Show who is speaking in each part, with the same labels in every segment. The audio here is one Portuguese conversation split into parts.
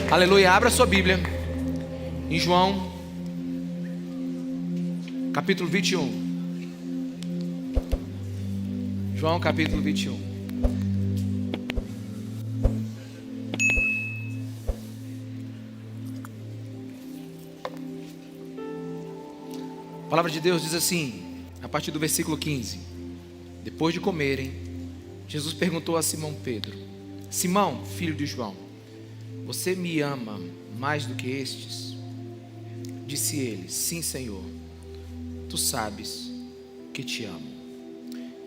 Speaker 1: Aleluia, abra sua Bíblia em João, capítulo 21. João, capítulo 21. A palavra de Deus diz assim, a partir do versículo 15: Depois de comerem, Jesus perguntou a Simão Pedro: Simão, filho de João, você me ama mais do que estes? Disse ele: Sim, Senhor, tu sabes que te amo.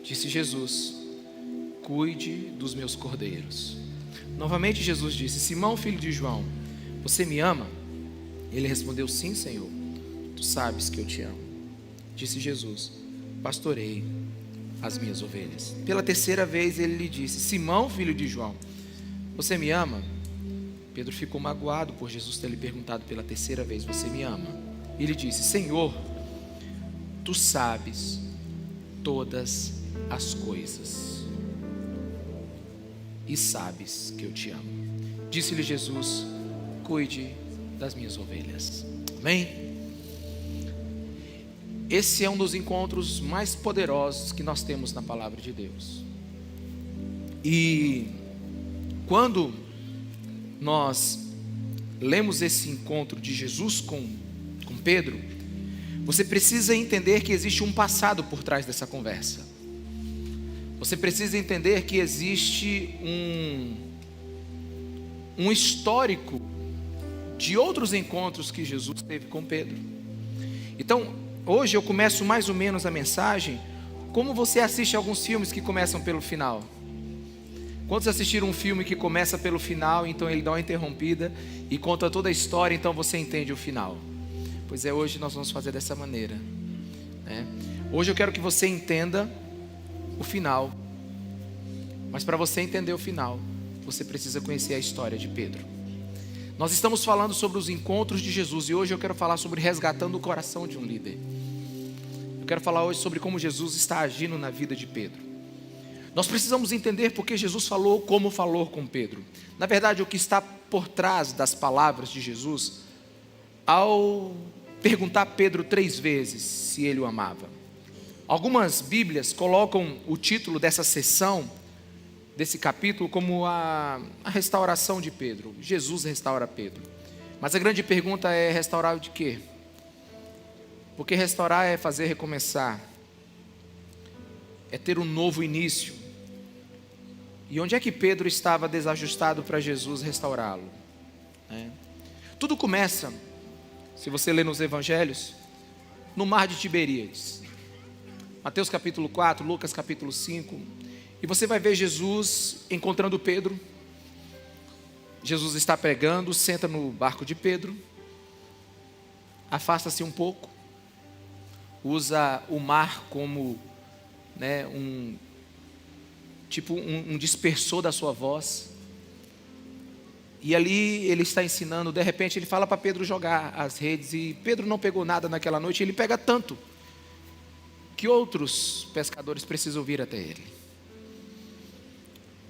Speaker 1: Disse Jesus: Cuide dos meus cordeiros. Novamente Jesus disse: Simão, filho de João, você me ama? Ele respondeu: Sim, Senhor, tu sabes que eu te amo. Disse Jesus: Pastorei as minhas ovelhas. Pela terceira vez ele lhe disse: Simão, filho de João, você me ama? Pedro ficou magoado por Jesus ter lhe perguntado pela terceira vez: Você me ama? E ele disse: Senhor, tu sabes todas as coisas e sabes que eu te amo. Disse-lhe Jesus: Cuide das minhas ovelhas. Amém? Esse é um dos encontros mais poderosos que nós temos na palavra de Deus. E quando nós lemos esse encontro de Jesus com Pedro, você precisa entender que existe um passado por trás dessa conversa. Você precisa entender que existe um histórico de outros encontros que Jesus teve com Pedro. Então, hoje eu começo mais ou menos a mensagem como você assiste alguns filmes que começam pelo final. Quantos assistiram um filme que começa pelo final, então ele dá uma interrompida e conta toda a história, então você entende o final? Pois é, hoje nós vamos fazer dessa maneira, né? Hoje eu quero que você entenda o final. Mas para você entender o final, você precisa conhecer a história de Pedro. Nós estamos falando sobre os encontros de Jesus e hoje eu quero falar sobre resgatando o coração de um líder. Eu quero falar hoje sobre como Jesus está agindo na vida de Pedro. Nós precisamos entender porque Jesus falou como falou com Pedro. Na verdade, o que está por trás das palavras de Jesus ao perguntar a Pedro 3 vezes se ele o amava. Algumas Bíblias colocam o título dessa sessão, desse capítulo, como a restauração de Pedro. Jesus restaura Pedro. Mas a grande pergunta é: restaurar de quê? Porque restaurar é fazer recomeçar, é ter um novo início. E onde é que Pedro estava desajustado para Jesus restaurá-lo? Tudo começa, se você ler nos evangelhos, no mar de Tiberíades. Mateus capítulo 4, Lucas capítulo 5. E você vai ver Jesus encontrando Pedro. Jesus está pregando, senta no barco de Pedro, afasta-se um pouco, usa o mar como um dispersor da sua voz. E ali ele está ensinando. De repente ele fala para Pedro jogar as redes, e Pedro não pegou nada naquela noite. Ele pega tanto que outros pescadores precisam vir até ele.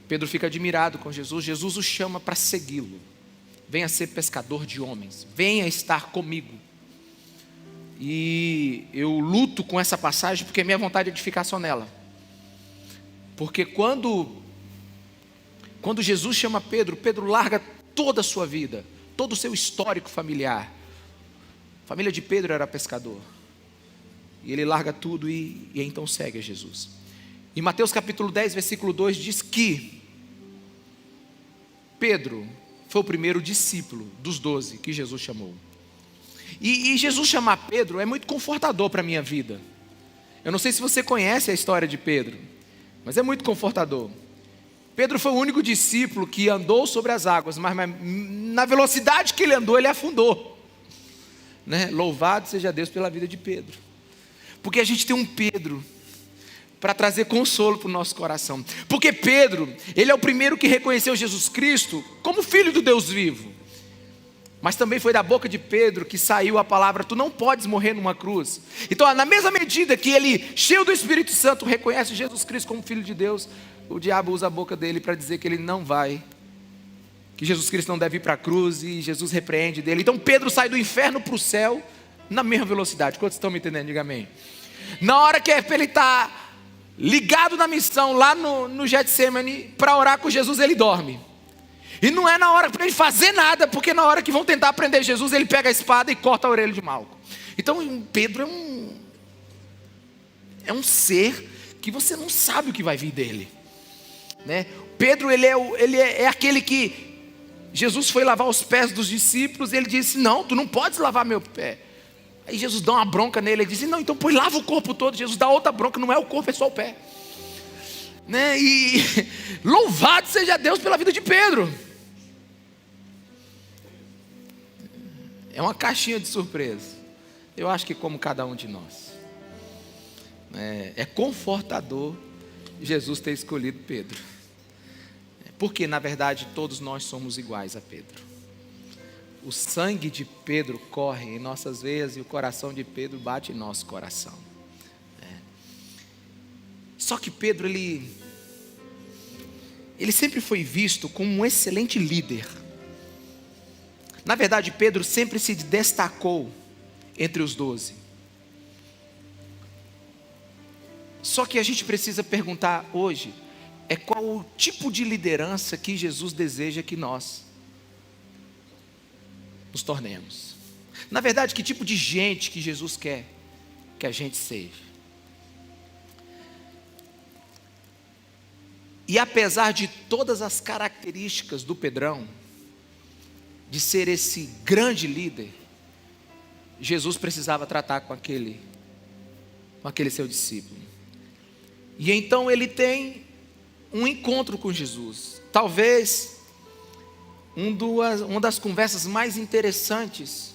Speaker 1: Pedro fica admirado com Jesus. Jesus o chama para segui-lo. Venha ser pescador de homens, venha estar comigo. E eu luto com essa passagem porque minha vontade é de ficar só nela. Porque quando Jesus chama Pedro, Pedro larga toda a sua vida, todo o seu histórico familiar. A família de Pedro era pescador. E ele larga tudo e então segue a Jesus. Em Mateus capítulo 10, versículo 2 diz que Pedro foi o primeiro discípulo dos 12 que Jesus chamou. E Jesus chamar Pedro é muito confortador para a minha vida. Eu não sei se você conhece a história de Pedro, mas é muito confortador. Pedro foi o único discípulo que andou sobre as águas, mas na velocidade que ele andou, ele afundou. Louvado seja Deus pela vida de Pedro. Porque a gente tem um Pedro para trazer consolo para o nosso coração. Porque Pedro, ele é o primeiro que reconheceu Jesus Cristo como Filho do Deus vivo. Mas também foi da boca de Pedro que saiu a palavra: tu não podes morrer numa cruz. Então, na mesma medida que ele, cheio do Espírito Santo, reconhece Jesus Cristo como Filho de Deus, o diabo usa a boca dele para dizer que ele não vai que Jesus Cristo não deve ir para a cruz, e Jesus repreende dele. Então Pedro sai do inferno para o céu na mesma velocidade. Quantos estão me entendendo? Diga amém. Na hora que ele está ligado na missão lá no Getsemane para orar com Jesus, ele dorme. E não é na hora para ele fazer nada, porque na hora que vão tentar prender Jesus, ele pega a espada e corta a orelha de Malco. Então Pedro é um ser que você não sabe o que vai vir dele, né? Pedro, ele é aquele que Jesus foi lavar os pés dos discípulos, e ele disse: não, tu não podes lavar meu pé. Aí Jesus dá uma bronca nele, ele diz: não, então pois lava o corpo todo. Jesus dá outra bronca: não é o corpo, é só o pé, né? E louvado seja Deus pela vida de Pedro. É uma caixinha de surpresa. Eu acho que como cada um de nós, é confortador Jesus ter escolhido Pedro, porque na verdade todos nós somos iguais a Pedro. O sangue de Pedro corre em nossas veias e o coração de Pedro bate em nosso coração. Só que Pedro, ele sempre foi visto como um excelente líder. Na verdade, Pedro sempre se destacou entre os 12. Só que a gente precisa perguntar hoje, qual o tipo de liderança que Jesus deseja que nós nos tornemos. Na verdade, que tipo de gente que Jesus quer que a gente seja. E apesar de todas as características do Pedrão, de ser esse grande líder, Jesus precisava tratar com aquele seu discípulo. E então ele tem um encontro com Jesus. Talvez uma das conversas mais interessantes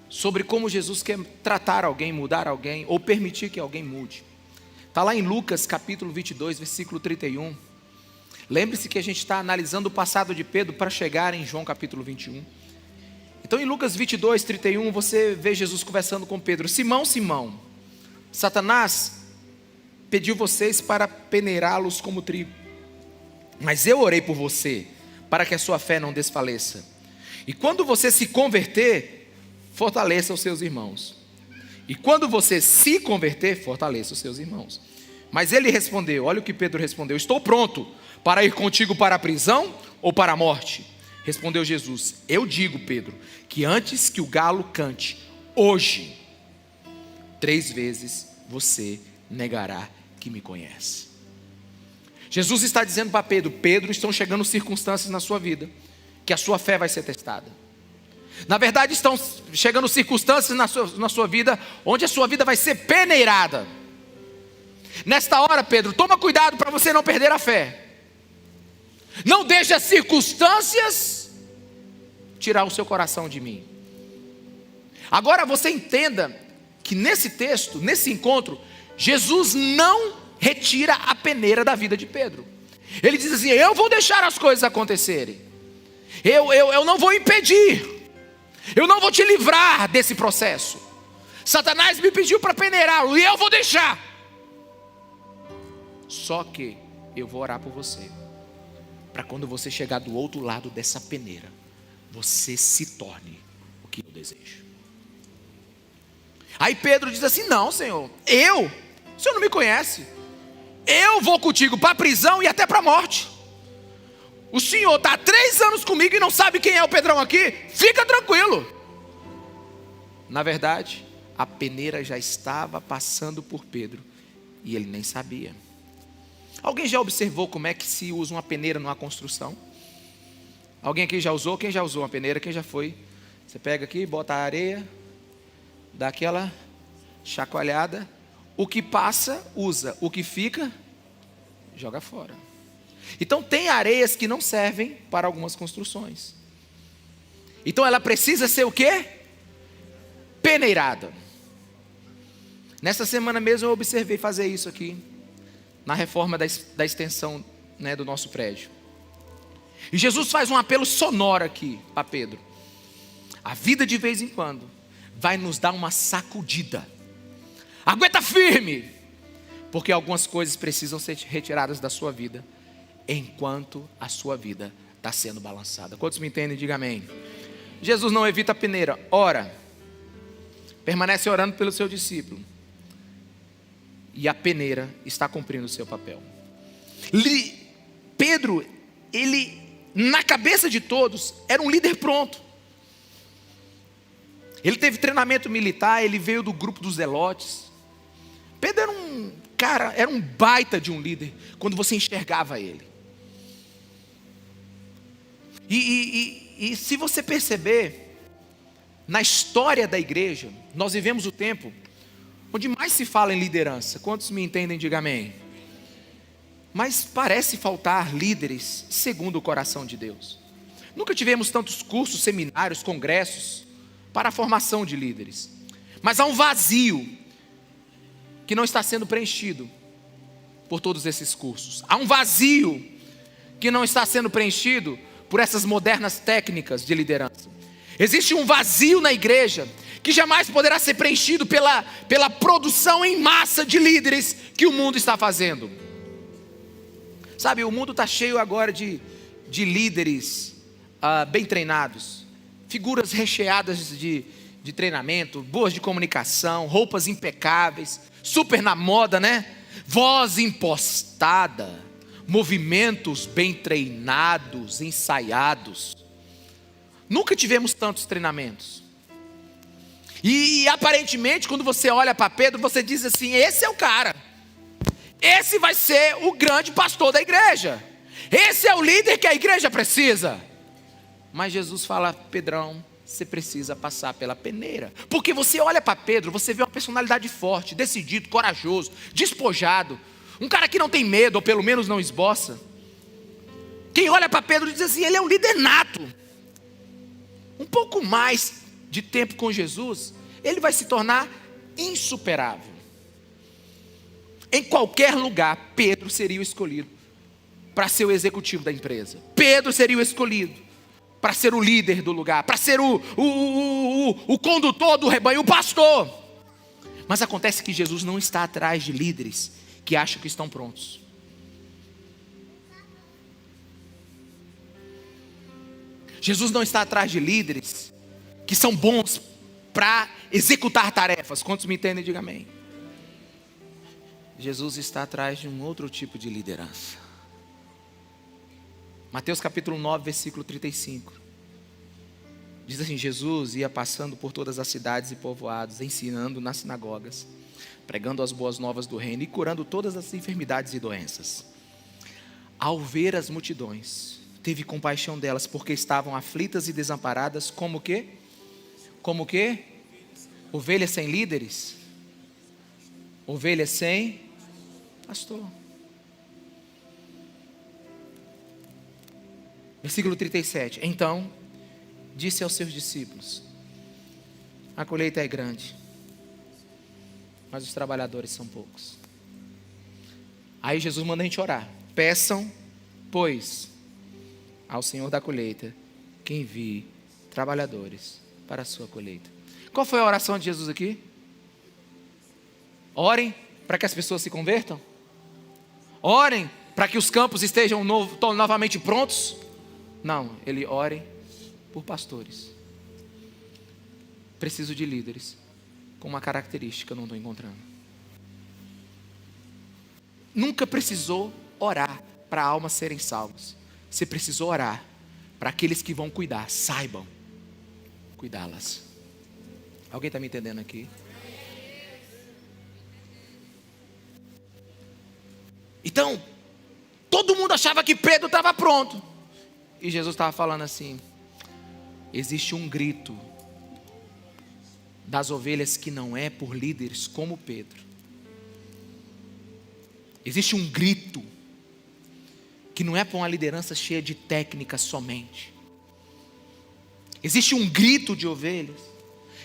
Speaker 1: sobre como Jesus quer tratar alguém, mudar alguém, ou permitir que alguém mude. Está lá em Lucas capítulo 22, versículo 31. Lembre-se que a gente está analisando o passado de Pedro para chegar em João capítulo 21. Então em Lucas 22, 31, você vê Jesus conversando com Pedro: Simão, Simão, Satanás pediu vocês para peneirá-los como trigo, mas eu orei por você, para que a sua fé não desfaleça. E quando você se converter, fortaleça os seus irmãos. E quando você se converter, fortaleça os seus irmãos. Mas ele respondeu, olha o que Pedro respondeu: estou pronto para ir contigo para a prisão ou para a morte. Respondeu Jesus: eu digo, Pedro, que antes que o galo cante, hoje, 3 vezes você negará que me conhece. Jesus está dizendo para Pedro: Pedro, estão chegando circunstâncias na sua vida que a sua fé vai ser testada. Na verdade, estão chegando circunstâncias na sua vida onde a sua vida vai ser peneirada. Nesta hora, Pedro, toma cuidado para você não perder a fé. Não deixe as circunstâncias tirar o seu coração de mim. Agora você entenda que nesse texto, nesse encontro, Jesus não retira a peneira da vida de Pedro. Ele diz assim: eu vou deixar as coisas acontecerem. Eu não vou impedir. Eu não vou te livrar desse processo. Satanás me pediu para peneirá-lo e eu vou deixar. Só que eu vou orar por você, para quando você chegar do outro lado dessa peneira, você se torne o que eu desejo. Aí Pedro diz assim: não, Senhor, o Senhor não me conhece. Eu vou contigo para a prisão e até para a morte. O Senhor está há 3 anos comigo e não sabe quem é o Pedrão aqui? Fica tranquilo. Na verdade, a peneira já estava passando por Pedro e ele nem sabia. Alguém já observou como é que se usa uma peneira numa construção? Alguém aqui já usou? Quem já usou uma peneira? Quem já foi? Você pega aqui, bota a areia, dá aquela chacoalhada. O que passa, usa. O que fica, joga fora. Então tem areias que não servem para algumas construções. Então ela precisa ser o quê? Peneirada. Nessa semana mesmo eu observei fazer isso aqui, na reforma da extensão, né, do nosso prédio. E Jesus faz um apelo sonoro aqui para Pedro. A vida de vez em quando vai nos dar uma sacudida. Aguenta firme, porque algumas coisas precisam ser retiradas da sua vida, enquanto a sua vida está sendo balançada. Quantos me entendem? Diga amém. Jesus não evita a peneira, ora, permanece orando pelo seu discípulo, e a peneira está cumprindo o seu papel. Pedro, ele, na cabeça de todos, era um líder pronto. Ele teve treinamento militar, ele veio do grupo dos zelotes. Pedro era um cara, era um baita de um líder, quando você enxergava ele. E se você perceber, na história da igreja, nós vivemos o tempo onde mais se fala em liderança. Quantos me entendem? Diga amém. Mas parece faltar líderes segundo o coração de Deus. Nunca tivemos tantos cursos, seminários, congressos para a formação de líderes. Mas há um vazio que não está sendo preenchido por todos esses cursos. Há um vazio que não está sendo preenchido por essas modernas técnicas de liderança. Existe um vazio na igreja que jamais poderá ser preenchido pela produção em massa de líderes que o mundo está fazendo. Sabe, o mundo está cheio agora de líderes bem treinados, figuras recheadas de treinamento, boas de comunicação, roupas impecáveis, super na moda, né? Voz impostada, movimentos bem treinados, ensaiados. Nunca tivemos tantos treinamentos. E aparentemente, quando você olha para Pedro, você diz assim: esse é o cara. Esse vai ser o grande pastor da igreja. Esse é o líder que a igreja precisa. Mas Jesus fala: Pedrão, você precisa passar pela peneira. Porque você olha para Pedro, você vê uma personalidade forte, decidido, corajoso, despojado. Um cara que não tem medo, ou pelo menos não esboça. Quem olha para Pedro diz assim: ele é um líder nato. Um pouco mais de tempo com Jesus, ele vai se tornar insuperável. Em qualquer lugar, Pedro seria o escolhido para ser o executivo da empresa. Pedro seria o escolhido para ser o líder do lugar, para ser o condutor do rebanho, o pastor. Mas acontece que Jesus não está atrás de líderes que acham que estão prontos. Jesus não está atrás de líderes que são bons para executar tarefas. Quantos me entendem? Diga amém. Jesus está atrás de um outro tipo de liderança. Mateus capítulo 9, versículo 35. Diz assim: Jesus ia passando por todas as cidades e povoados, ensinando nas sinagogas, pregando as boas novas do reino e curando todas as enfermidades e doenças. Ao ver as multidões, teve compaixão delas, porque estavam aflitas e desamparadas, como que? Como que? Ovelhas sem líderes? Ovelhas sem pastor. Versículo 37. Então, disse aos seus discípulos: a colheita é grande, mas os trabalhadores são poucos. Aí Jesus manda a gente orar. Peçam, pois, ao Senhor da colheita que envie trabalhadores para a sua colheita. Qual foi a oração de Jesus aqui? Orem para que as pessoas se convertam? Orem para que os campos estejam novamente prontos? Não, ele ore por pastores. Preciso de líderes com uma característica que eu não estou encontrando. Nunca precisou orar para almas serem salvas. Você precisou orar para aqueles que vão cuidar, saibam cuidá-las. Alguém está me entendendo aqui? Então, todo mundo achava que Pedro estava pronto. E Jesus estava falando assim: existe um grito das ovelhas que não é por líderes como Pedro. Existe um grito que não é por uma liderança cheia de técnicas somente. Existe um grito de ovelhas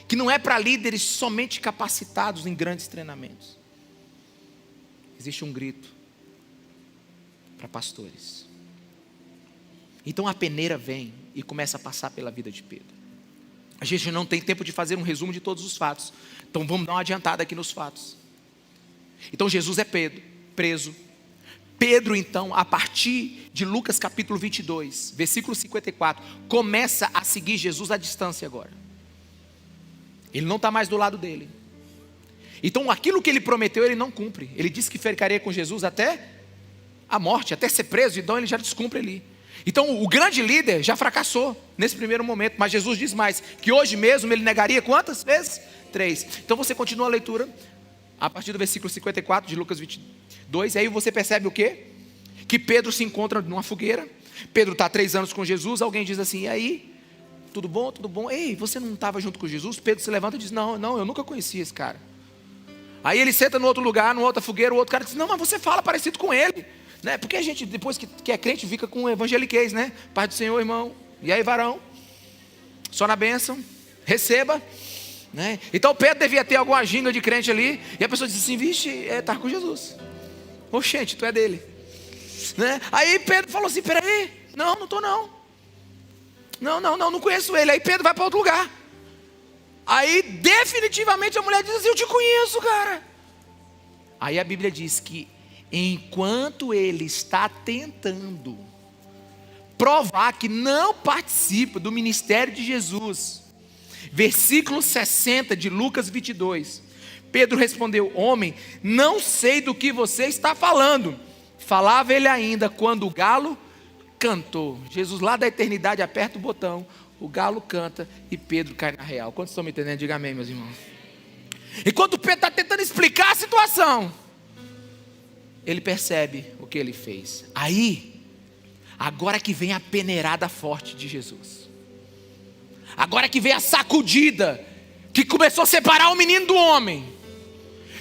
Speaker 1: que não é para líderes somente capacitados em grandes treinamentos. Existe um grito para pastores. Então a peneira vem e começa a passar pela vida de Pedro. A gente não tem tempo de fazer um resumo de todos os fatos, então vamos dar uma adiantada aqui nos fatos. Então Jesus é preso. Pedro então, a partir de Lucas capítulo 22, versículo 54, começa a seguir Jesus à distância agora. Ele não está mais do lado dele. Então aquilo que ele prometeu ele não cumpre. Ele disse que ficaria com Jesus até a morte, até ser preso, então ele já descumpre ali. Então o grande líder já fracassou nesse primeiro momento, mas Jesus diz mais, que hoje mesmo ele negaria quantas vezes? 3. Então você continua a leitura, a partir do versículo 54 de Lucas 22, e aí você percebe o quê? Que Pedro se encontra numa fogueira, Pedro está há 3 anos com Jesus, alguém diz assim, e aí? Tudo bom? Tudo bom? Ei, você não estava junto com Jesus? Pedro se levanta e diz, não, eu nunca conheci esse cara. Aí ele senta no outro lugar, numa outra fogueira, o outro cara diz, não, mas você fala parecido com ele. Né? Porque a gente, depois que é crente, fica com evangeliquez, né? Paz do Senhor, irmão. E aí, varão? Só na bênção. Receba. Né? Então Pedro devia ter alguma ginga de crente ali. E a pessoa diz assim, vixe, está com Jesus. Oxente, tu é dele. Né? Aí Pedro falou assim, peraí. Não estou não. Não conheço ele. Aí Pedro vai para outro lugar. Aí definitivamente a mulher diz assim, eu te conheço, cara. Aí a Bíblia diz que enquanto ele está tentando provar que não participa do ministério de Jesus, versículo 60 de Lucas 22, Pedro respondeu, homem, não sei do que você está falando. Falava ele ainda quando o galo cantou. Jesus lá da eternidade aperta o botão, o galo canta e Pedro cai na real. Quantos estão me entendendo? Diga amém, meus irmãos. Enquanto Pedro está tentando explicar a situação, ele percebe o que ele fez. Aí, agora que vem a peneirada forte de Jesus, agora que vem a sacudida, que começou a separar o menino do homem,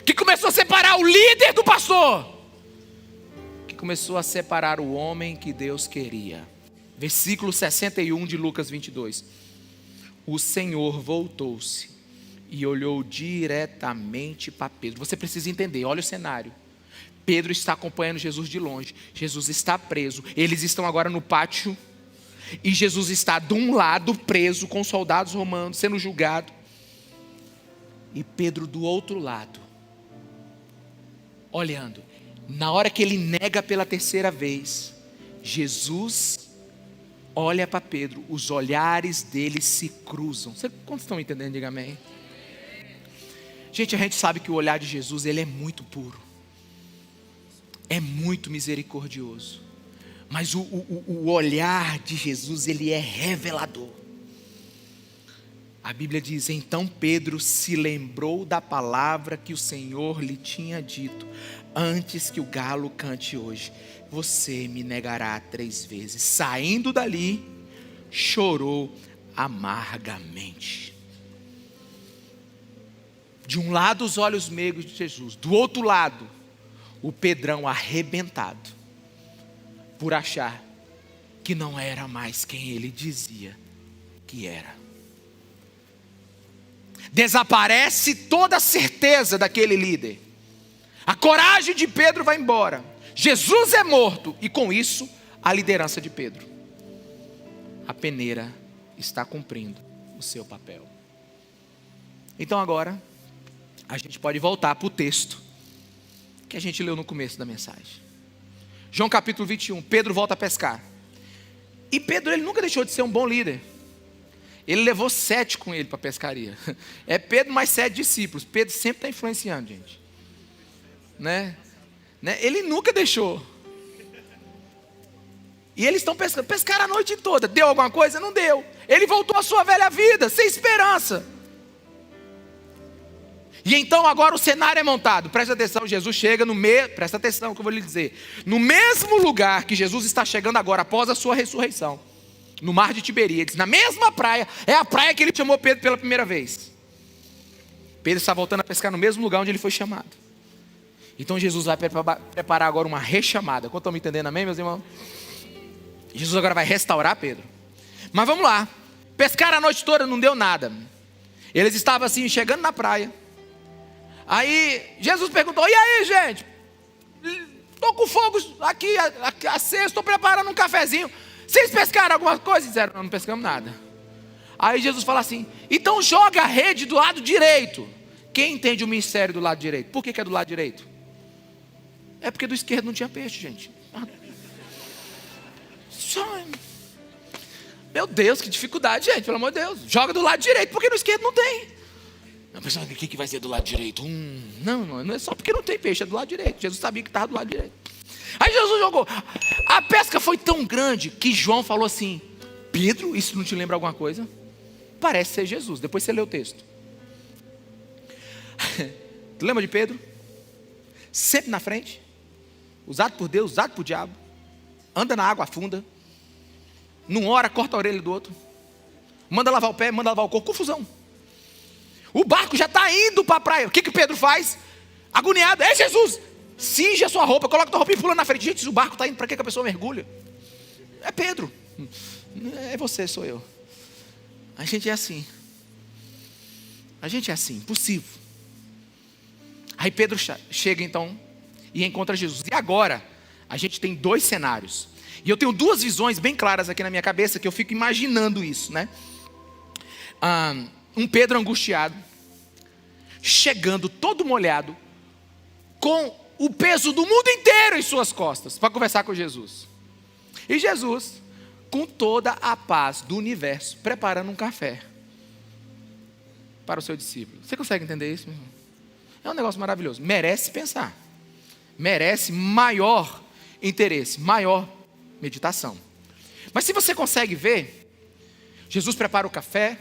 Speaker 1: que começou a separar o líder do pastor, que começou a separar o homem que Deus queria. Versículo 61 de Lucas 22. O Senhor voltou-se e olhou diretamente para Pedro. Você precisa entender, olha o cenário. Pedro está acompanhando Jesus de longe. Jesus está preso. Eles estão agora no pátio. E Jesus está de um lado preso com soldados romanos, sendo julgado. E Pedro do outro lado, olhando. Na hora que ele nega pela terceira vez, Jesus olha para Pedro. Os olhares deles se cruzam. Quantos estão entendendo? Diga amém. Gente, a gente sabe que o olhar de Jesus, ele é muito puro. É muito misericordioso. Mas o olhar de Jesus, ele é revelador. A Bíblia diz, então Pedro se lembrou da palavra que o Senhor lhe tinha dito, antes que o galo cante hoje, você me negará 3 vezes. Saindo dali, chorou amargamente. De um lado os olhos meigos de Jesus, do outro lado o Pedrão arrebentado, por achar que não era mais quem ele dizia que era. Desaparece toda a certeza daquele líder. A coragem de Pedro vai embora. Jesus é morto e com isso a liderança de Pedro. A peneira está cumprindo o seu papel. Então agora a gente pode voltar para o texto que a gente leu no começo da mensagem. João capítulo 21, Pedro volta a pescar. E Pedro, ele nunca deixou de ser um bom líder. Ele levou 7 com ele para a pescaria. É Pedro mais 7 discípulos. Pedro sempre está influenciando, gente. Né? Ele nunca deixou. E eles estão pescando. Pescaram a noite toda. Deu alguma coisa? Não deu. Ele voltou à sua velha vida, sem esperança. E então agora o cenário é montado. Presta atenção, Jesus chega presta atenção no que eu vou lhe dizer. No mesmo lugar que Jesus está chegando agora, após a sua ressurreição, no mar de Tiberíades, na mesma praia, é a praia que ele chamou Pedro pela primeira vez. Pedro está voltando a pescar no mesmo lugar onde ele foi chamado. Então Jesus vai preparar agora uma rechamada. Quanto estão me entendendo, amém, meus irmãos? Jesus agora vai restaurar Pedro. Mas vamos lá. Pescaram a noite toda, não deu nada. Eles estavam assim, chegando na praia. Aí Jesus perguntou, e aí, gente? Estou com fogo aqui aceso, estou preparando um cafezinho. Vocês pescaram alguma coisa? Disseram, não pescamos nada. Aí Jesus fala assim, então joga a rede do lado direito. Quem entende o mistério do lado direito? Por que é do lado direito? É porque do esquerdo não tinha peixe, gente. Meu Deus, que dificuldade, gente, pelo amor de Deus. Joga do lado direito, porque no esquerdo não tem. A pessoa, o que vai ser do lado direito? Não é só porque não tem peixe, é do lado direito. Jesus sabia que estava do lado direito. Aí Jesus jogou. A pesca foi tão grande que João falou assim: Pedro, isso não te lembra alguma coisa? Parece ser Jesus. Depois você lê o texto. Tu lembra de Pedro? Sempre na frente, usado por Deus, usado por diabo, anda na água afunda, não ora, corta a orelha do outro, manda lavar o pé, manda lavar o corpo, confusão. O barco já está indo para a praia. O que Pedro faz? Agoniado: é Jesus, cinge a sua roupa, coloca a tua roupa e pula na frente. Gente, se o barco está indo, para que a pessoa mergulha? É Pedro. É você, sou eu. A gente é assim. Impossível. Aí Pedro chega então e encontra Jesus. E agora a gente tem dois cenários. E eu tenho duas visões bem claras aqui na minha cabeça, que eu fico imaginando isso, né? Um Pedro angustiado, chegando todo molhado, com o peso do mundo inteiro em suas costas, para conversar com Jesus. E Jesus, com toda a paz do universo, preparando um café para o seu discípulo. Você consegue entender isso, meu irmão? É um negócio maravilhoso. Merece pensar. Merece maior interesse, maior meditação. Mas se você consegue ver, Jesus prepara o café.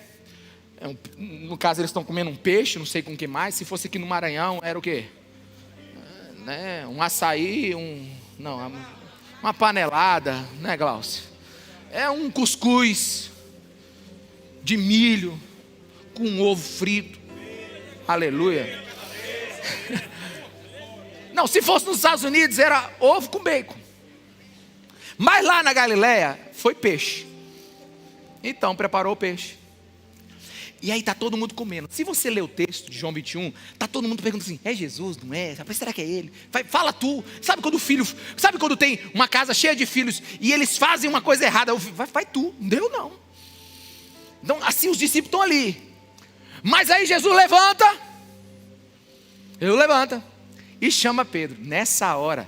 Speaker 1: No caso, eles estão comendo um peixe, não sei com o que mais. Se fosse aqui no Maranhão, era o quê? Um açaí, uma panelada, né, Glaucio? É um cuscuz de milho com um ovo frito. Aleluia. Não, se fosse nos Estados Unidos era ovo com bacon. Mas lá na Galileia foi peixe. Então preparou o peixe. E aí está todo mundo comendo. Se você ler o texto de João 21, está todo mundo perguntando assim: é Jesus, não é? Será que é ele? Fala tu. Sabe quando tem uma casa cheia de filhos e eles fazem uma coisa errada? Vai tu, não deu não. Então assim os discípulos estão ali. Mas aí Jesus levanta e chama Pedro. Nessa hora,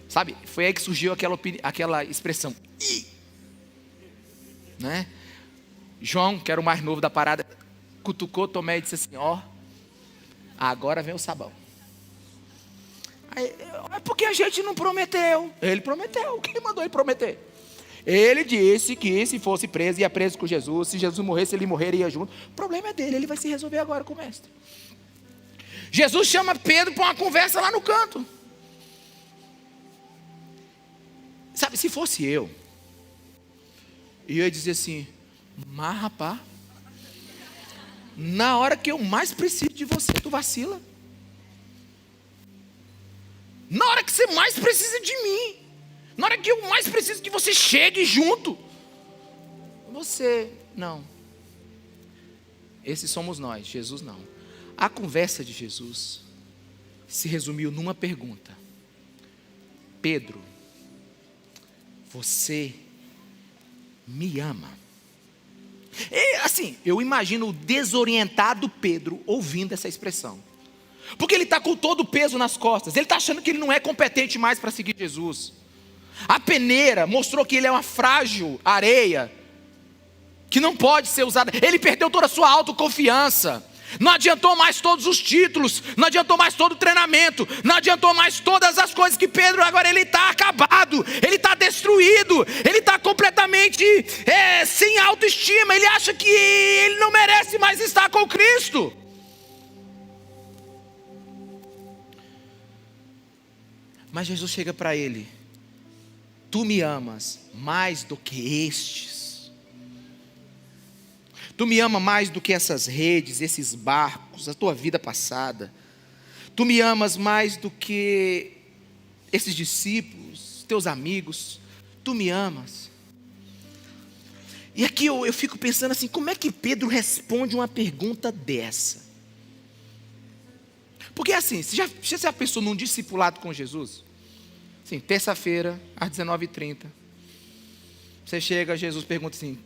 Speaker 1: sabe, foi aí que surgiu aquela expressão, né? João, que era o mais novo da parada, cutucou Tomé e disse assim: agora vem o sabão. Aí, é porque a gente não prometeu. Ele prometeu. Quem mandou ele prometer? Ele disse que se fosse preso, ia preso com Jesus. Se Jesus morresse, ele morreria junto. O problema é dele, ele vai se resolver agora com o mestre. Jesus chama Pedro para uma conversa lá no canto. Sabe, se fosse eu ia dizer assim: mas rapaz, na hora que eu mais preciso de você, tu vacila. Na hora que você mais precisa de mim, na hora que eu mais preciso que você chegue junto, você não. Esses somos nós, Jesus não. A conversa de Jesus se resumiu numa pergunta: Pedro, você me ama? E assim, eu imagino o desorientado Pedro ouvindo essa expressão. Porque ele está com todo o peso nas costas. Ele está achando que ele não é competente mais para seguir Jesus. A peneira mostrou que ele é uma frágil areia que não pode ser usada. Ele perdeu toda a sua autoconfiança. Não adiantou mais todos os títulos, não adiantou mais todo o treinamento, não adiantou mais todas as coisas que Pedro, agora ele está acabado, ele está destruído, ele está completamente sem autoestima, ele acha que ele não merece mais estar com Cristo. Mas Jesus chega para ele: tu me amas mais do que estes? Tu me amas mais do que essas redes, esses barcos, a tua vida passada? Tu me amas mais do que esses discípulos, teus amigos? Tu me amas? E aqui eu fico pensando assim: como é que Pedro responde uma pergunta dessa? Porque assim, você já pensou num discipulado com Jesus? Sim, terça-feira, às 19h30. Você chega, Jesus pergunta assim: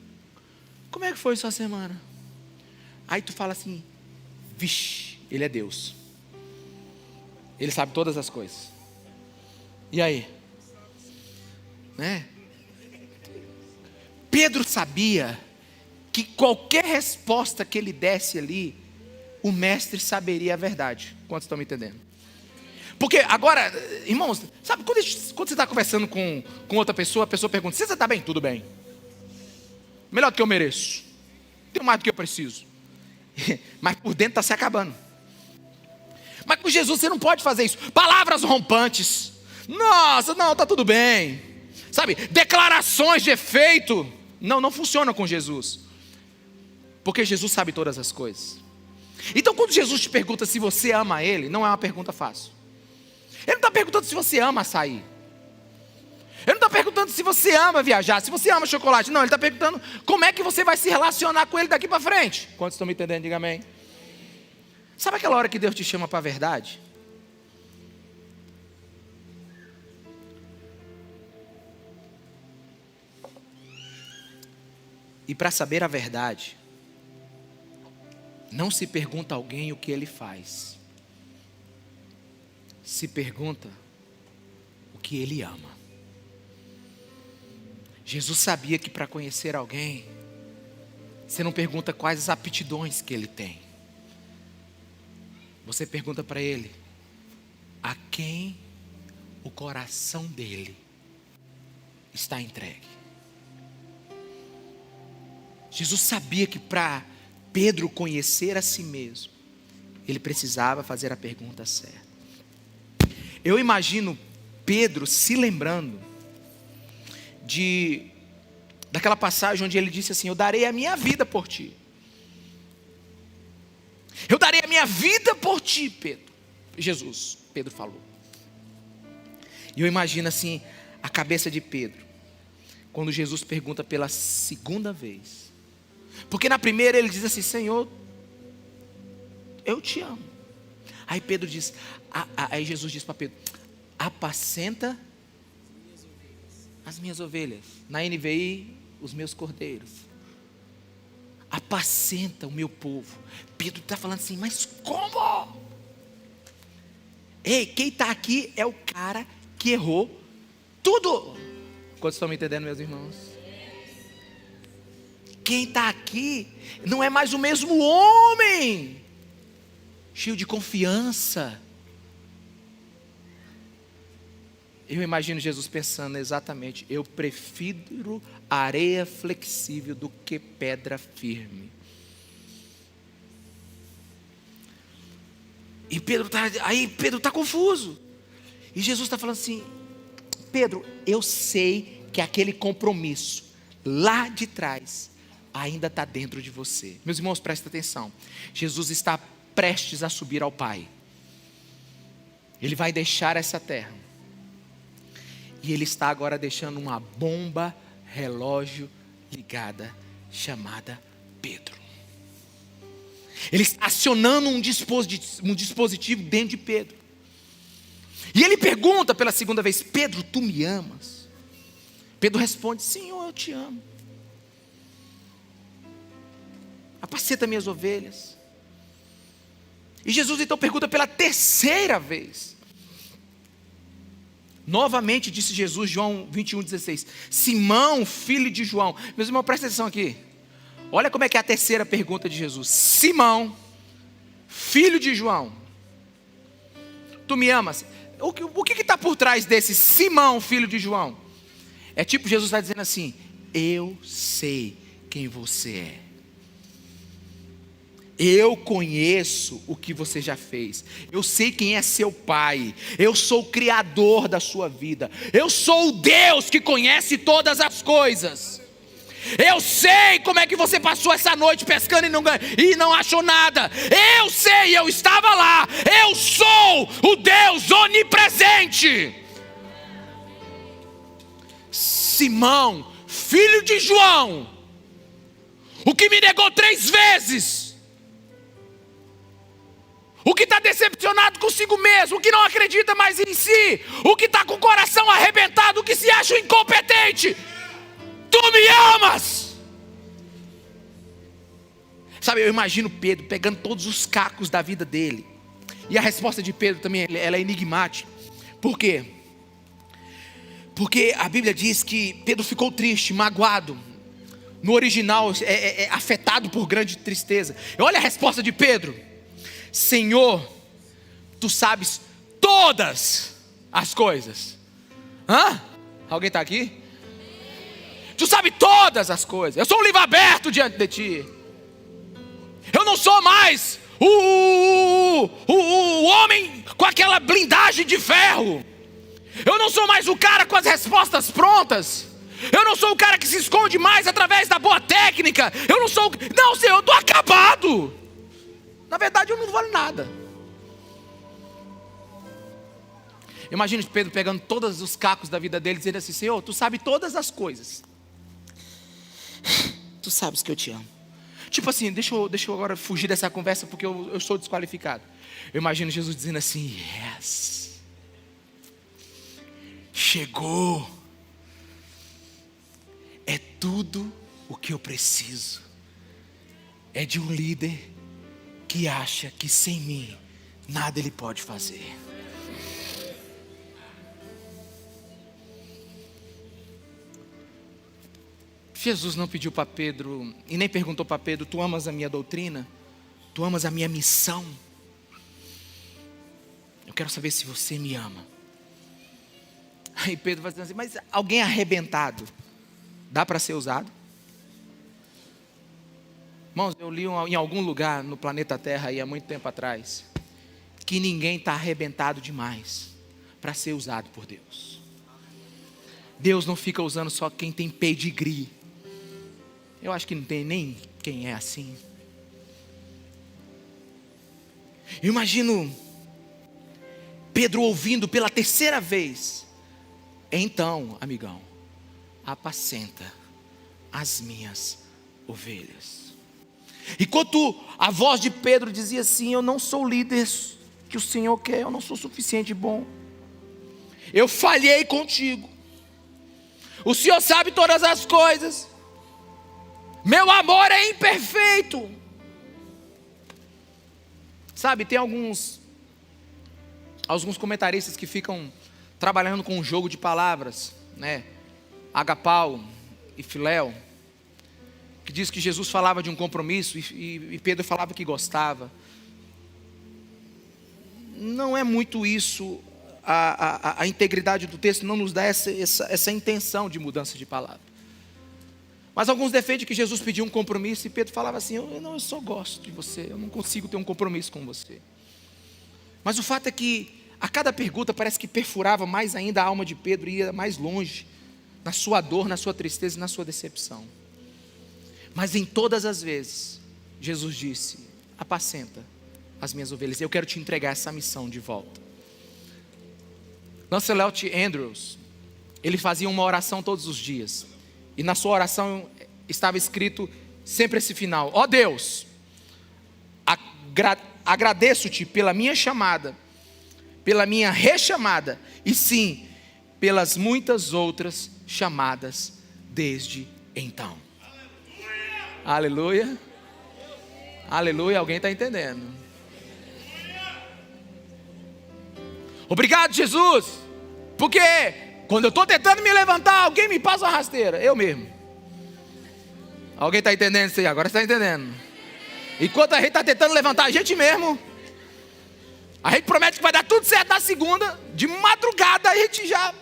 Speaker 1: como é que foi sua semana? Aí tu fala assim: vixe, ele é Deus. Ele sabe todas as coisas. E aí? Né? Pedro sabia que qualquer resposta que ele desse ali, o mestre saberia a verdade. Quantos estão me entendendo? Porque agora, irmãos, sabe quando você está conversando com outra pessoa, a pessoa pergunta: você está bem? Tudo bem. Melhor do que eu mereço. Tenho mais do que eu preciso. Mas por dentro está se acabando. Mas com Jesus você não pode fazer isso. Palavras rompantes. Nossa, não, está tudo bem. Sabe, declarações de efeito. Não funciona com Jesus. Porque Jesus sabe todas as coisas. Então quando Jesus te pergunta se você ama Ele, não é uma pergunta fácil. Ele não está perguntando se você ama açaí. Ele não está perguntando se você ama viajar, se você ama chocolate. Não, Ele está perguntando como é que você vai se relacionar com Ele daqui para frente. Quantos estão me entendendo? Diga amém. Sabe aquela hora que Deus te chama para a verdade? E para saber a verdade, não se pergunta a alguém o que ele faz. Se pergunta o que ele ama. Jesus sabia que para conhecer alguém, você não pergunta quais as aptidões que ele tem. Você pergunta para ele a quem o coração dele está entregue. Jesus sabia que para Pedro conhecer a si mesmo, ele precisava fazer a pergunta certa. Eu imagino Pedro se lembrando daquela passagem onde ele disse assim: eu darei a minha vida por ti. Eu darei a minha vida por ti, Pedro. Pedro falou. E eu imagino assim a cabeça de Pedro, quando Jesus pergunta pela segunda vez. Porque na primeira ele diz assim: Senhor, eu te amo. Aí Pedro diz, aí Jesus diz para Pedro: apacenta as minhas ovelhas. Na NVI, os meus cordeiros. Apacenta o meu povo. Pedro está falando assim: mas como? Ei, quem está aqui é o cara que errou tudo. Quantos estão me entendendo, meus irmãos? Quem está aqui não é mais o mesmo homem, cheio de confiança. Eu imagino Jesus pensando exatamente: eu prefiro areia flexível do que pedra firme. E Pedro está confuso. E Jesus está falando assim: Pedro, eu sei que aquele compromisso lá de trás ainda está dentro de você. Meus irmãos, prestem atenção. Jesus está prestes a subir ao Pai. Ele vai deixar essa terra. E ele está agora deixando uma bomba relógio ligada, chamada Pedro. Ele está acionando um dispositivo dentro de Pedro. E ele pergunta pela segunda vez: Pedro, tu me amas? Pedro responde: Senhor, eu te amo. Apacenta minhas ovelhas. E Jesus então pergunta pela terceira vez. Novamente disse Jesus, João 21:16: Simão, filho de João. Meus irmãos, presta atenção aqui. Olha como é que é a terceira pergunta de Jesus. Simão, filho de João, tu me amas? O que está por trás desse Simão, filho de João? É tipo Jesus está dizendo assim: eu sei quem você é. Eu conheço o que você já fez. Eu sei quem é seu pai. Eu sou o criador da sua vida. Eu sou o Deus que conhece todas as coisas. Eu sei como é que você passou essa noite pescando e não achou nada. Eu sei, eu estava lá. Eu sou o Deus onipresente. Simão, filho de João, o que me negou 3 vezes. O que está decepcionado consigo mesmo, o que não acredita mais em si, o que está com o coração arrebentado, o que se acha incompetente. Tu me amas. Sabe, eu imagino Pedro pegando todos os cacos da vida dele. E a resposta de Pedro também, ela é enigmática. Por quê? Porque a Bíblia diz que Pedro ficou triste, magoado. No original é afetado por grande tristeza. E olha a resposta de Pedro: Senhor, tu sabes todas as coisas. Alguém está aqui? Tu sabe todas as coisas. Eu sou um livro aberto diante de ti. Eu não sou mais o homem com aquela blindagem de ferro. Eu não sou mais o cara com as respostas prontas. Eu não sou o cara que se esconde mais através da boa técnica. Eu não sou... Não, Senhor, eu estou acabado. Na verdade, eu não valo nada. Imagina Pedro pegando todos os cacos da vida dele, dizendo assim: Senhor, tu sabe todas as coisas. Tu sabes que eu te amo. Tipo assim, deixa eu agora fugir dessa conversa, porque eu estou desqualificado. Eu imagino Jesus dizendo assim: yes, chegou. É tudo o que eu preciso. É de um líder que acha que sem mim nada ele pode fazer. Jesus não pediu para Pedro e nem perguntou para Pedro: tu amas a minha doutrina? Tu amas a minha missão? Eu quero saber se você me ama. Aí Pedro vai dizer assim: mas alguém arrebentado dá para ser usado? Irmãos, eu li em algum lugar no planeta Terra aí há muito tempo atrás que ninguém está arrebentado demais para ser usado por Deus. Deus não fica usando só quem tem pedigree. Eu acho que não tem nem quem é assim. Eu imagino Pedro ouvindo pela terceira vez: então, amigão, apacenta as minhas ovelhas. Enquanto a voz de Pedro dizia assim: eu não sou o líder que o Senhor quer, eu não sou suficiente bom, eu falhei contigo, o Senhor sabe todas as coisas, meu amor é imperfeito. Sabe, tem alguns comentaristas que ficam trabalhando com um jogo de palavras, né? Agapau e Filéu, que diz que Jesus falava de um compromisso e Pedro falava que gostava. Não é muito isso. A integridade do texto não nos dá essa intenção de mudança de palavra. Mas alguns defendem que Jesus pediu um compromisso e Pedro falava assim: eu só gosto de você, eu não consigo ter um compromisso com você. Mas o fato é que a cada pergunta parece que perfurava mais ainda a alma de Pedro e ia mais longe na sua dor, na sua tristeza e na sua decepção. Mas em todas as vezes Jesus disse: apacenta as minhas ovelhas, eu quero te entregar essa missão de volta. Lancelot Andrewes, ele fazia uma oração todos os dias, e na sua oração estava escrito sempre esse final: ó Deus, agradeço-te pela minha chamada, pela minha rechamada, e sim, pelas muitas outras chamadas desde então. Aleluia. Aleluia. Alguém está entendendo? Obrigado, Jesus, porque quando eu estou tentando me levantar, alguém me passa uma rasteira, eu mesmo. Alguém está entendendo isso aí? Agora está entendendo. Enquanto a gente está tentando levantar a gente mesmo, a gente promete que vai dar tudo certo na segunda, de madrugada a gente já...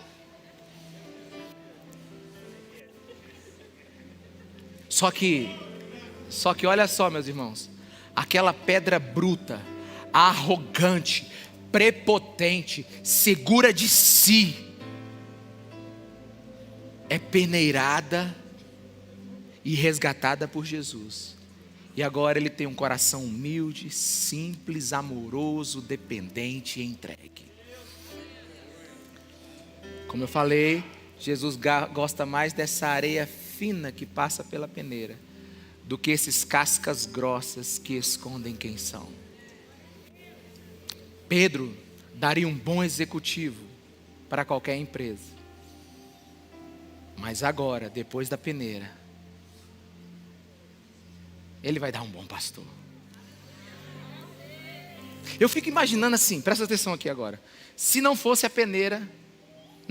Speaker 1: Só que olha só, meus irmãos, aquela pedra bruta, arrogante, prepotente, segura de si, é peneirada e resgatada por Jesus. E agora ele tem um coração humilde, simples, amoroso, dependente e entregue. Como eu falei, Jesus gosta mais dessa areia fina que passa pela peneira do que esses cascas grossas que escondem quem são. Pedro daria um bom executivo para qualquer empresa, mas agora, depois da peneira, ele vai dar um bom pastor. Eu fico imaginando assim, presta atenção aqui agora: se não fosse a peneira,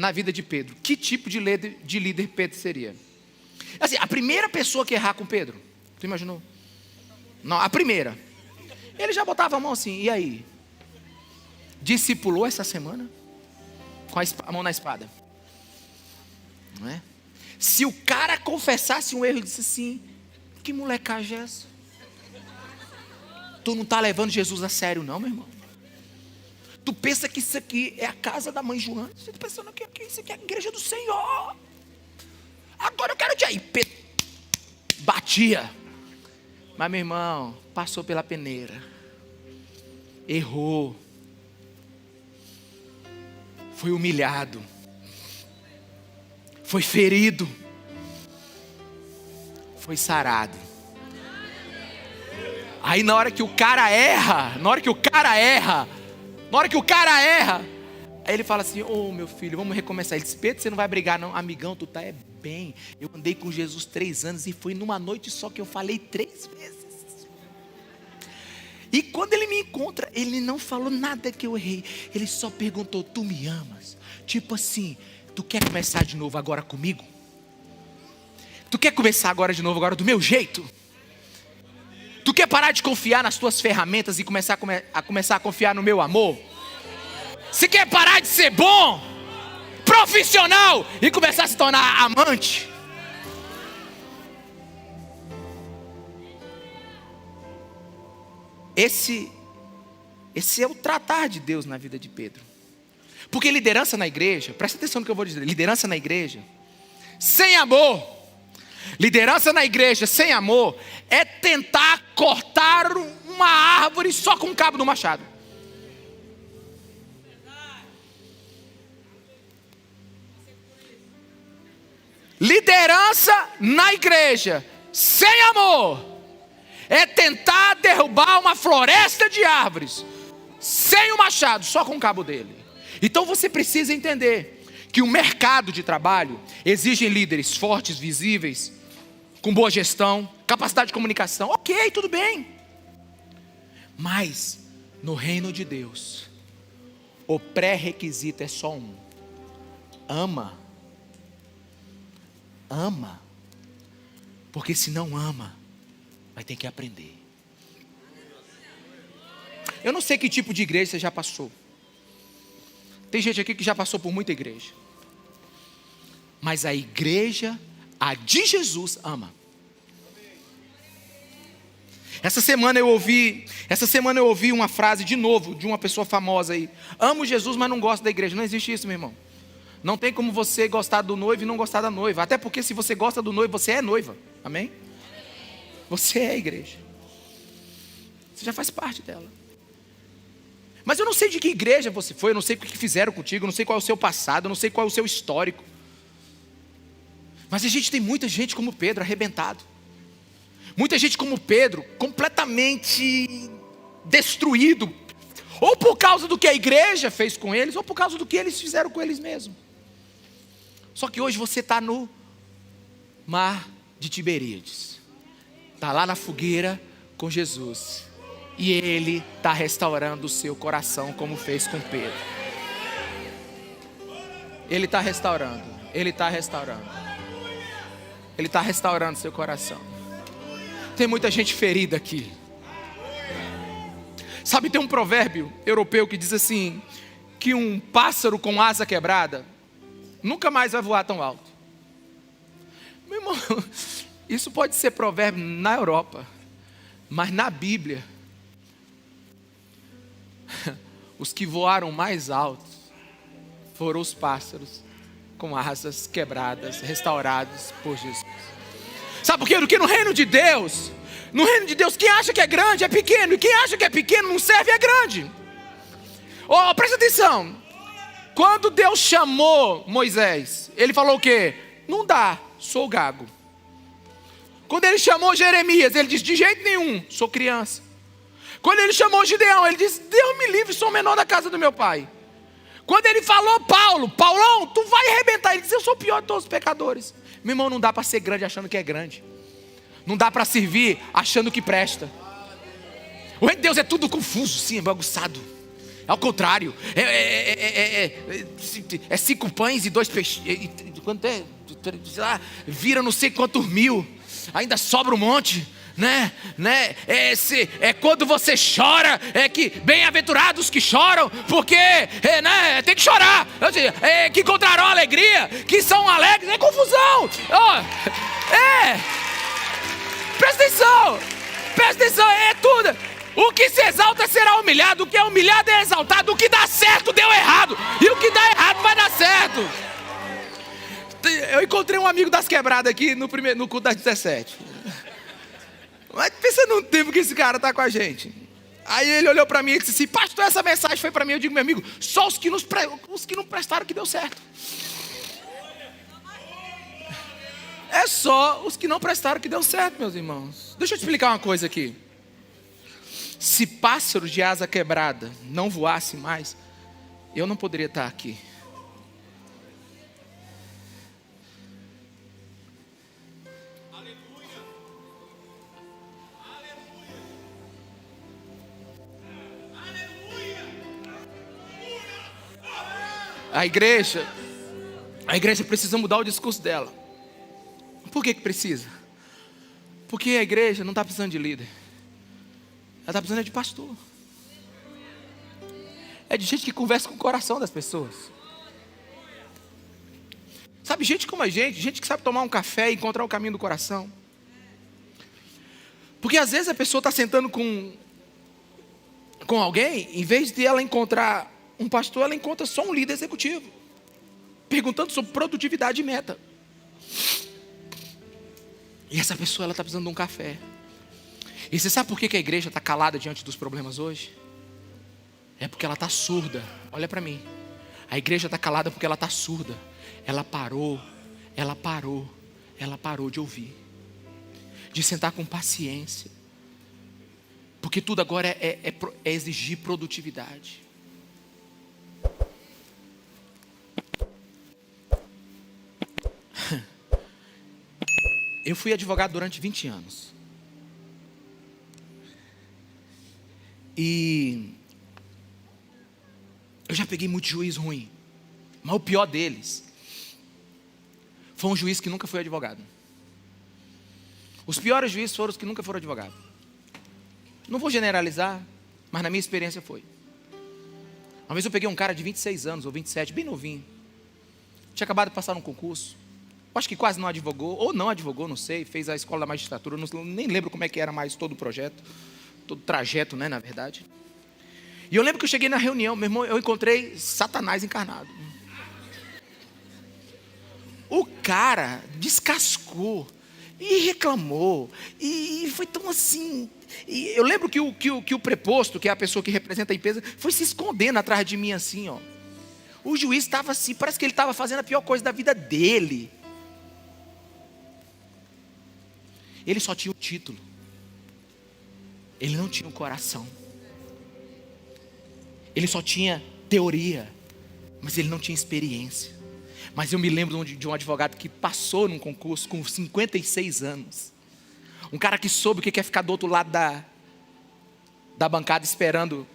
Speaker 1: na vida de Pedro, que tipo de líder Pedro seria? Assim, a primeira pessoa que errar com Pedro, tu imaginou? Não, a primeira. Ele já botava a mão assim, e aí? Discipulou essa semana? Com a mão na espada. Não é? Se o cara confessasse um erro e disse assim, que molecagem é essa? Tu não está levando Jesus a sério não, meu irmão? Tu pensa que isso aqui é a casa da mãe Joana? Você está pensando que isso aqui é a igreja do Senhor? Agora eu quero te ir. Batia. Mas meu irmão, passou pela peneira. Errou. Foi humilhado. Foi ferido. Foi sarado. Aí na hora que o cara erra, aí ele fala assim, ô meu filho, vamos recomeçar. Ele diz, Pedro, você não vai brigar não. Amigão, tu tá bem. Eu andei com Jesus 3 anos e foi numa noite só que eu falei 3 vezes. E quando ele me encontra, ele não falou nada que eu errei. Ele só perguntou, tu me amas? Tipo assim, tu quer começar de novo agora comigo? Tu quer começar agora de novo agora do meu jeito? Tu quer parar de confiar nas tuas ferramentas e começar a confiar no meu amor? Você quer parar de ser bom, profissional e começar a se tornar amante? Esse é o tratar de Deus na vida de Pedro. Porque liderança na igreja, presta atenção no que eu vou dizer, liderança na igreja sem amor, liderança na igreja sem amor é tentar cortar uma árvore só com um cabo do machado. Liderança na igreja sem amor é tentar derrubar uma floresta de árvores sem o machado, só com o cabo dele. Então você precisa entender que o mercado de trabalho exige líderes fortes, visíveis, com boa gestão, capacidade de comunicação. Ok, tudo bem. Mas no reino de Deus, o pré-requisito é só um: ama. Ama. Porque se não ama, vai ter que aprender. Eu não sei que tipo de igreja você já passou. Tem gente aqui que já passou por muita igreja. Mas a igreja, a de Jesus, ama. Essa semana eu ouvi uma frase de novo de uma pessoa famosa aí. Amo Jesus, mas não gosto da igreja. Não existe isso, meu irmão. Não tem como você gostar do noivo e não gostar da noiva. Até porque se você gosta do noivo, você é noiva. Amém? Você é a igreja. Você já faz parte dela. Mas eu não sei de que igreja você foi, eu não sei o que fizeram contigo, eu não sei qual é o seu passado, eu não sei qual é o seu histórico. Mas a gente tem muita gente como Pedro arrebentado. Muita gente como Pedro completamente destruído. Ou por causa do que a igreja fez com eles, ou por causa do que eles fizeram com eles mesmos. Só que hoje você está no mar de Tiberíades. Está lá na fogueira com Jesus. E Ele está restaurando o seu coração como fez com Pedro. Ele está restaurando. Ele está restaurando. Ele está restaurando seu coração. Tem muita gente ferida aqui. Sabe, tem um provérbio europeu que diz assim, que um pássaro com asa quebrada nunca mais vai voar tão alto. Meu irmão, isso pode ser provérbio na Europa, mas na Bíblia, os que voaram mais alto foram os pássaros com asas quebradas, restaurados por Jesus. Sabe por quê? Porque no reino de Deus, quem acha que é grande é pequeno, e quem acha que é pequeno não serve é grande. Presta atenção. Quando Deus chamou Moisés, Ele falou o quê? Não dá, sou gago. Quando Ele chamou Jeremias, Ele disse, de jeito nenhum, sou criança. Quando Ele chamou Gideão, Ele disse, Deus me livre, sou o menor da casa do meu pai. Quando Ele falou Paulão, tu vai arrebentar. Ele disse, eu sou o pior de todos os pecadores. Meu irmão, não dá para ser grande achando que é grande. Não dá para servir achando que presta. O reino de Deus é tudo confuso, sim, é bagunçado. Ao contrário, é 5 pães e 2 peixes. Quanto é? Vira não sei quantos mil, ainda sobra um monte, né? É quando você chora, é que bem-aventurados que choram, porque tem que chorar, que encontrarão alegria, que são alegres, é confusão. Presta atenção, é tudo. O que se exalta será humilhado, o que é humilhado é exaltado, o que dá certo deu errado, e o que dá errado vai dar certo. Eu encontrei um amigo das quebradas aqui no culto das 17. Mas pensa num tempo que esse cara está com a gente. Aí ele olhou para mim e disse assim: pastor, essa mensagem foi para mim. Eu digo: meu amigo, só os que não prestaram que deu certo. É só os que não prestaram que deu certo, meus irmãos. Deixa eu te explicar uma coisa aqui. Se pássaros de asa quebrada não voassem mais, eu não poderia estar aqui. A igreja precisa mudar o discurso dela. Por que precisa? Porque a igreja não está precisando de líder. Ela está precisando de pastor. É de gente que conversa com o coração das pessoas. Sabe, gente como a gente que sabe tomar um café e encontrar o caminho do coração. Porque às vezes a pessoa está sentando com alguém, em vez de ela encontrar um pastor, ela encontra só um líder executivo, perguntando sobre produtividade e meta. E essa pessoa, ela está precisando de um café. E você sabe por que a igreja está calada diante dos problemas hoje? É porque ela está surda. Olha para mim. A igreja está calada porque ela está surda. Ela parou de ouvir, de sentar com paciência. Porque tudo agora é exigir produtividade. Eu fui advogado durante 20 anos. E eu já peguei muito juiz ruim. Mas o pior deles foi um juiz que nunca foi advogado. Os piores juízes foram os que nunca foram advogados. Não vou generalizar, mas na minha experiência foi. Uma vez eu peguei um cara de 26 anos ou 27, bem novinho. Tinha acabado de passar num concurso. Acho que quase não advogou, ou não advogou, não sei. Fez a escola da magistratura, nem lembro como é que era mais todo o projeto. Todo o trajeto, né, na verdade. E eu lembro que eu cheguei na reunião, meu irmão, eu encontrei Satanás encarnado. O cara descascou e reclamou. E foi tão assim. E eu lembro que o preposto, que é a pessoa que representa a empresa, foi se escondendo atrás de mim assim, ó. O juiz estava assim, parece que ele estava fazendo a pior coisa da vida dele. Ele só tinha o título. Ele não tinha o coração. Ele só tinha teoria, mas ele não tinha experiência. Mas eu me lembro de um advogado que passou num concurso com 56 anos. Um cara que soube o que é ficar do outro lado da bancada esperando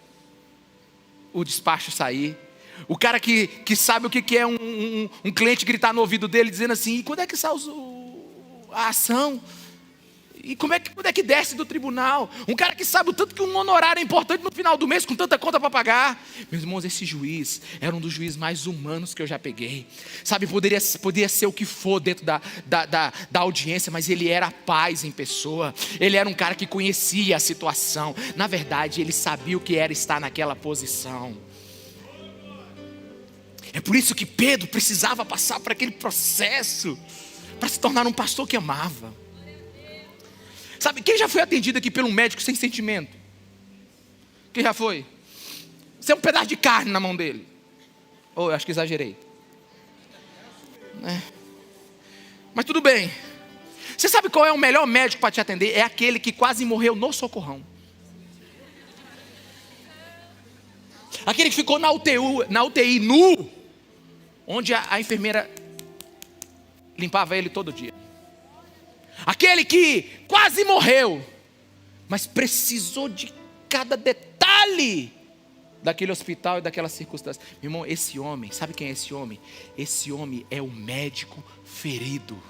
Speaker 1: o despacho sair. O cara que sabe o que é um cliente gritar no ouvido dele dizendo assim: e quando é que sai a ação? E quando é que desce do tribunal? Um cara que sabe o tanto que um honorário é importante no final do mês, com tanta conta para pagar. Meus irmãos, esse juiz era um dos juízes mais humanos que eu já peguei. Sabe, poderia ser o que for dentro da audiência, mas ele era paz em pessoa. Ele era um cara que conhecia a situação. Na verdade, ele sabia o que era estar naquela posição. É por isso que Pedro precisava passar por aquele processo para se tornar um pastor que amava. Sabe, quem já foi atendido aqui por um médico sem sentimento? Quem já foi? Você é um pedaço de carne na mão dele. Eu acho que exagerei. Mas tudo bem. Você sabe qual é o melhor médico para te atender? É aquele que quase morreu no socorrão. Aquele que ficou na UTI nu, onde a enfermeira limpava ele todo dia. Aquele que quase morreu, mas precisou de cada detalhe daquele hospital e daquela circunstância. Meu irmão, esse homem, sabe quem é esse homem? Esse homem é o médico ferido.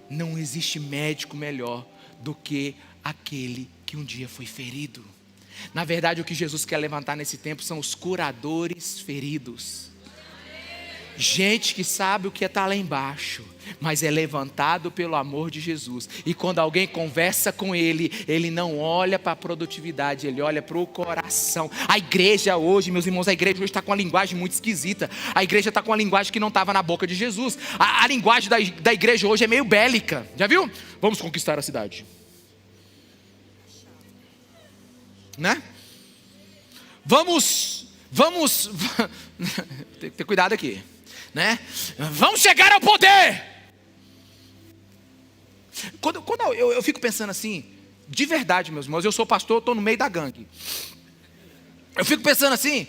Speaker 1: Não existe médico melhor do que aquele que um dia foi ferido. Na verdade, o que Jesus quer levantar nesse tempo são os curadores feridos. Gente que sabe o que é estar lá embaixo, mas é levantado pelo amor de Jesus. E quando alguém conversa com ele, ele não olha para a produtividade, ele olha para o coração. A igreja hoje, meus irmãos, a igreja hoje está com uma linguagem muito esquisita. A igreja está com uma linguagem que não estava na boca de Jesus. A linguagem da igreja hoje é meio bélica. Já viu? Vamos conquistar a cidade, né? Vamos tem que ter cuidado aqui, né? Vamos chegar ao poder. Quando eu fico pensando assim, de verdade, meus irmãos, eu sou pastor, eu estou no meio da gangue. Eu fico pensando assim,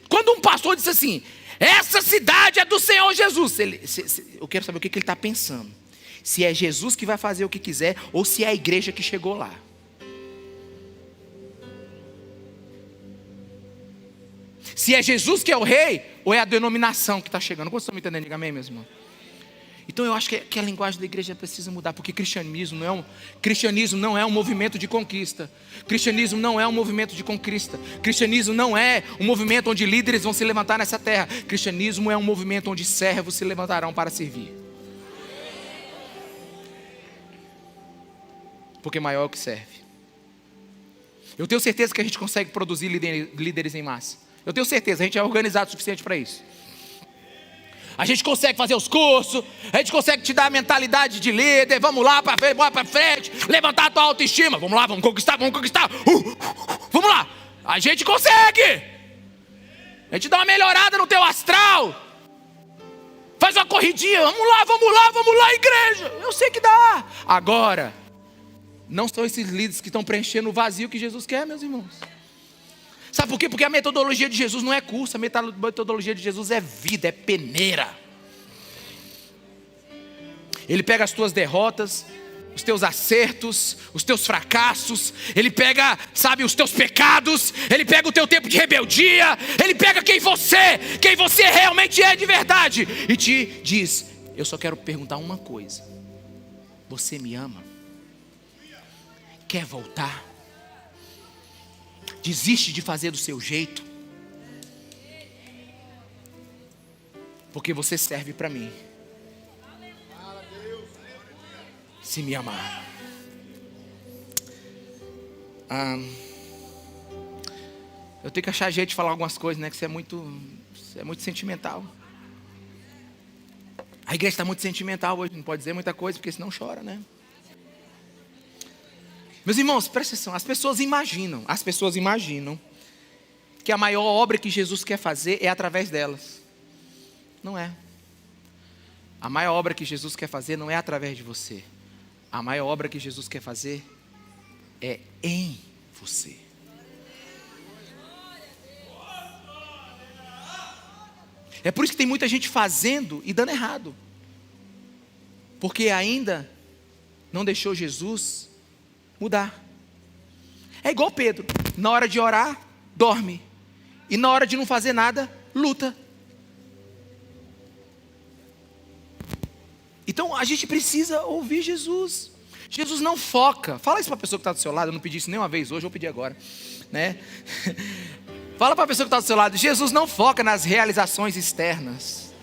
Speaker 1: quando um pastor diz assim, essa cidade é do Senhor Jesus, eu quero saber o que ele está pensando. Se é Jesus que vai fazer o que quiser, ou se é a igreja que chegou lá. Se é Jesus que é o rei, ou é a denominação que está chegando. Vocês estão me entendendo? Diga amém, meus irmãos. Então eu acho que a linguagem da igreja precisa mudar, porque cristianismo não é um movimento de conquista. Cristianismo não é um movimento de conquista. Cristianismo não é um movimento onde líderes vão se levantar nessa terra. Cristianismo é um movimento onde servos se levantarão para servir. Porque maior é o que serve. Eu tenho certeza que a gente consegue produzir líderes em massa. Eu tenho certeza, a gente é organizado o suficiente para isso. A gente consegue fazer os cursos, a gente consegue te dar a mentalidade de líder. Vamos lá para frente, levantar a tua autoestima. Vamos lá, vamos conquistar. Vamos lá, a gente consegue. A gente dá uma melhorada no teu astral. Faz uma corridinha, vamos lá, igreja. Eu sei que dá. Agora, não são esses líderes que estão preenchendo o vazio que Jesus quer, meus irmãos. Sabe por quê? Porque a metodologia de Jesus não é curso, a metodologia de Jesus é vida, é peneira. Ele pega as tuas derrotas, os teus acertos, os teus fracassos, ele pega, sabe, os teus pecados, ele pega o teu tempo de rebeldia, ele pega quem você realmente é de verdade, e te diz, eu só quero perguntar uma coisa, você me ama? Quer voltar? Desiste de fazer do seu jeito, porque você serve para mim. Se me amar. Eu tenho que achar jeito de falar algumas coisas, né? Que você é muito sentimental. A igreja está muito sentimental hoje, não pode dizer muita coisa, porque senão chora, né? Meus irmãos, presta atenção, as pessoas imaginam que a maior obra que Jesus quer fazer é através delas. Não é. A maior obra que Jesus quer fazer não é através de você. A maior obra que Jesus quer fazer é em você. É por isso que tem muita gente fazendo e dando errado. Porque ainda não deixou Jesus mudar. É igual Pedro, na hora de orar, dorme, e na hora de não fazer nada, luta. Então a gente precisa ouvir Jesus. Jesus não foca. Fala isso para a pessoa que está do seu lado. Eu não pedi isso nenhuma vez hoje, eu vou pedir agora, né? Fala para a pessoa que está do seu lado. Jesus não foca nas realizações externas.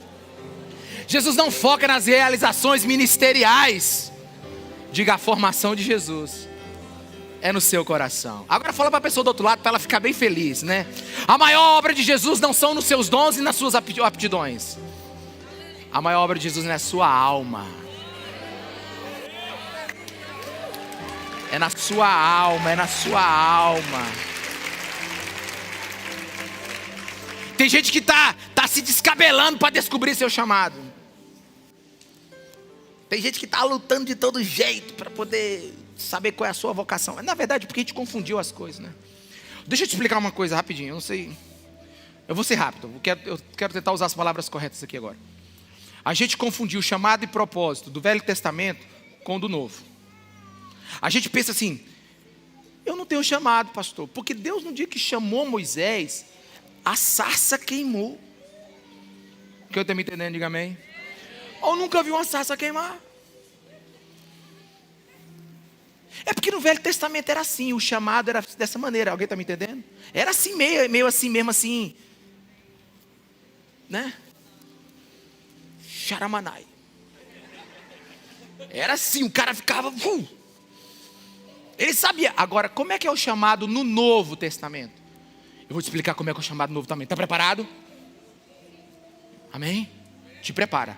Speaker 1: Jesus não foca nas realizações ministeriais. Diga, a formação de Jesus é no seu coração. Agora fala para a pessoa do outro lado, para ela ficar bem feliz, né? A maior obra de Jesus não são nos seus dons e nas suas aptidões. A maior obra de Jesus é na sua alma. É na sua alma, é na sua alma. Tem gente que tá se descabelando para descobrir seu chamado. Tem gente que está lutando de todo jeito para poder saber qual é a sua vocação. Na verdade, porque a gente confundiu as coisas, né? Deixa eu te explicar uma coisa rapidinho. Eu não sei. Eu vou ser rápido. Eu quero tentar usar as palavras corretas aqui agora. A gente confundiu o chamado e propósito do Velho Testamento com o do Novo. A gente pensa assim, eu não tem um chamado, pastor? Porque Deus, no dia que chamou Moisés, a sarça queimou. Que eu estou me entendendo, diga amém. Ou nunca viu uma sarça queimar? É porque no Velho Testamento era assim, o chamado era dessa maneira, alguém está me entendendo? Era assim, meio assim mesmo, assim, né? Charamanai. Era assim, o cara ficava... Ele sabia. Agora, como é que é o chamado no Novo Testamento? Eu vou te explicar como é que é o chamado no Novo Testamento. Está preparado? Amém? Te prepara.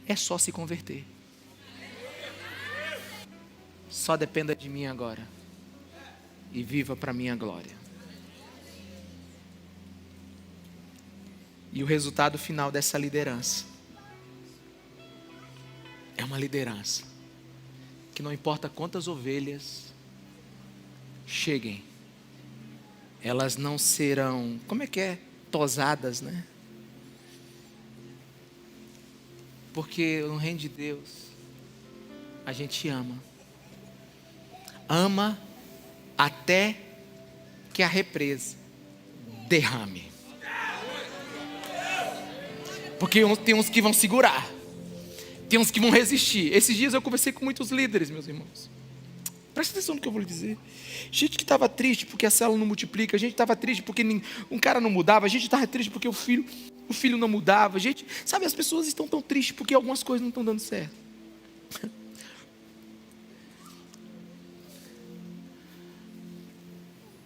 Speaker 1: É só se converter. Só dependa de mim agora. E viva para minha glória. E o resultado final dessa liderança é uma liderança que não importa quantas ovelhas cheguem, elas não serão, como é que é? Tosadas, né? Porque no reino de Deus, a gente ama. Ama até que a represa derrame. Porque tem uns que vão segurar. Tem uns que vão resistir. Esses dias eu conversei com muitos líderes, meus irmãos. Presta atenção no que eu vou lhe dizer. Gente que estava triste porque a célula não multiplica. A gente estava triste porque um cara não mudava. A gente estava triste porque o filho não mudava. Gente, sabe, as pessoas estão tão tristes porque algumas coisas não estão dando certo.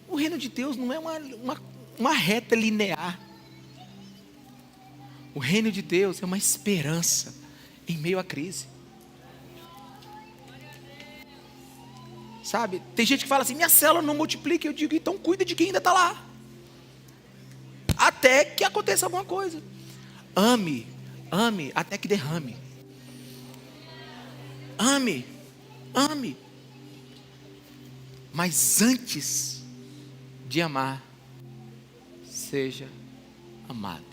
Speaker 1: O reino de Deus não é uma reta linear. O reino de Deus é uma esperança em meio à crise. Sabe, tem gente que fala assim, minha célula não multiplica. Eu digo, então cuida de quem ainda está lá. Até que aconteça alguma coisa. Ame até que derrame. Ame. Mas antes de amar, seja amado.